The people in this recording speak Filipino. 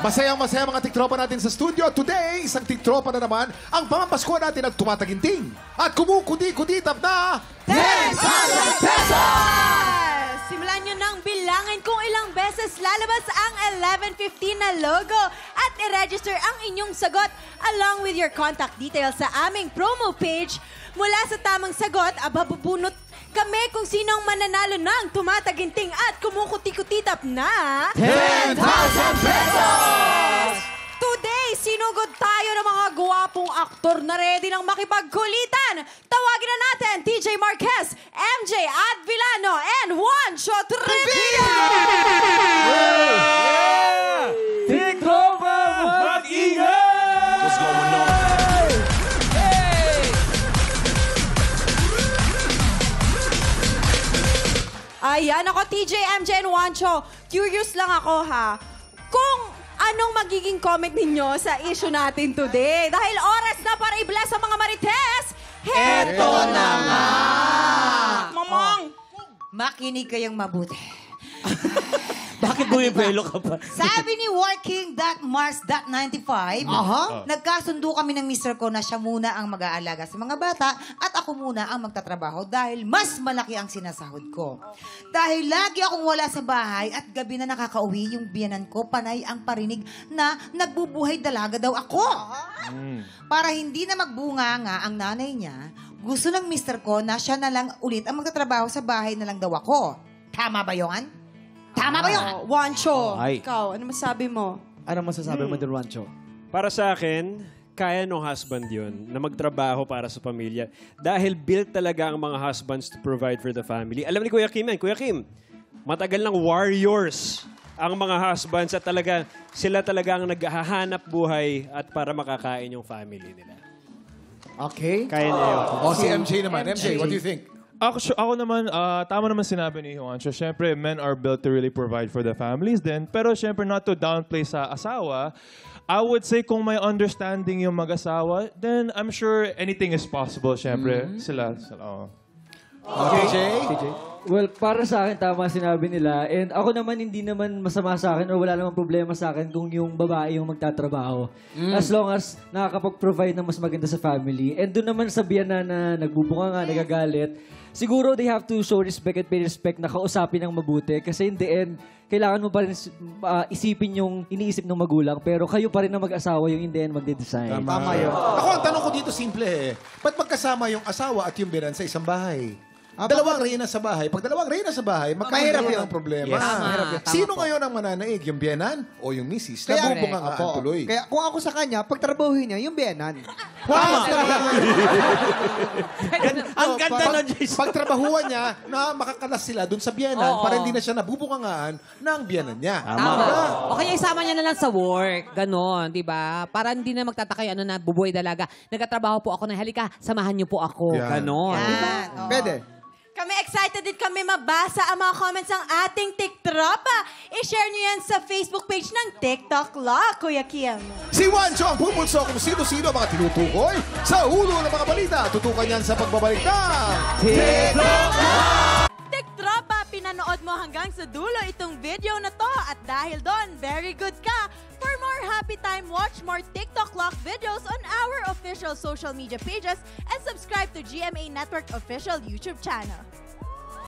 Masayang-masaya mga tiktropa natin sa studio. Today, isang tiktropa na naman ang pamapasko natin at tumataginting. At kumukudi-kuditap na 10,000 pesos! Simulan nyo nang bilangin kung ilang beses lalabas ang 11:15 na logo at i-register ang inyong sagot along with your contact details sa aming promo page. Mula sa tamang sagot, ababubunot kami kung sino ang mananalo ng tumataginting at kumukuti-kutitap na 10,000 pesos! Today, sinugod tayo ng mga guwapong aktor na ready ng makipagkulitan. Tawagin na natin TJ Marquez, MJ Advilano, and Juancho Trevino! Tiktropa, mag-ingay! What's going on? Ayan, ako TJ, MJ, and Juancho. Curious lang ako ha. Kung anong magiging comment ninyo sa issue natin today? Dahil oras na para i-bless ang mga marites. Heto na nga! Mamang! Makinig kayong mabuti. Bakit bumibelo ka pa? Sabi ni Working.Mars.95, nagkasundo kami ng mister ko na siya muna ang mag-aalaga sa mga bata at ako muna ang magtatrabaho dahil mas malaki ang sinasahod ko. Dahil lagi akong wala sa bahay at gabi na nakakauwi yung biyanan ko, panay ang parinig na nagbubuhay dalaga daw ako. Para hindi na magbunga nga ang nanay niya, gusto ng mister ko na siya na lang ulit ang magtatrabaho sa bahay na lang daw ako. Tama ba yun? Tama ba yun? Juancho, Ay. ikaw, ano masabi mo? Ano masasabi mo doon, Rancho? Para sa akin, kaya ng husband yun na magtrabaho para sa pamilya. Dahil built talaga ang mga husbands to provide for the family. Alam ni Kuya Kim yan. Kuya Kim, matagal ng warriors ang mga husbands at sila talaga ang naghahanap buhay at para makakain yung family nila. Okay. Kaya na yun. O si MJ naman. MJ, what do you think? Ako naman, tama naman sinabi ni Juancho. Siyempre, men are built to really provide for the families din. Pero siyempre, not to downplay sa asawa, I would say kung may understanding yung mag-asawa, then I'm sure anything is possible. Siyempre, sila. TJ? Well, para sa akin, tama sinabi nila. And ako naman, hindi naman masama sa akin o wala namang problema sa akin kung yung babae yung magtatrabaho. As long as nakakapag-provide ng mas maganda sa family. And doon naman sabihan na nagbubunga nga, nagagalit. Siguro they have to show respect and pay respect na kausapin ng mabuti. Kasi in the end, kailangan mo pa rin isipin yung iniisip ng magulang. Pero kayo pa rin na mag-asawa yung in the end magde-decide. Tama yun. Ako, ang tanong ko dito simple eh. Ba't magkasama yung asawa at yung binan sa isang bahay? Dalawang reyna sa bahay. Pag dalawang reyna sa bahay, magkakaroon ng problema. Sino ngayon ang mananaig? Yung biyanan o yung misis? Nabubunga nga ang tuloy. Kaya kung ako sa kanya, pagtrabahuhin niya, yung biyanan. Ang ganda na, Jason. Pagtrabahuan niya, na makakalas sila dun sa biyanan para hindi na siya nabubungangaan ng biyanan niya. Tama. O kaya isama niya na lang sa work. Ganon, di ba? Para hindi na magtataka yung na bubuhay dalaga. Nagkatrabaho po ako na halika, samahan niyo po ako. Yan. Ganon. Diba? Pwede. Kami excited din kami mabasa ang mga comments ng ating TikTropa. I-share niyo yan sa Facebook page ng TikTok Law, Kuya Kim. Si Juancho ang pupulso kung sino-sino mga tinutukoy sa ulo ng mga balita. Tutukan yan sa pagbabalik ng TikTropa, pinanood mo hanggang sa dulo itong video na to at dahil doon, very good ka. For more happy time, watch more TikTok Lock videos on our official social media pages and subscribe to GMA Network official YouTube channel.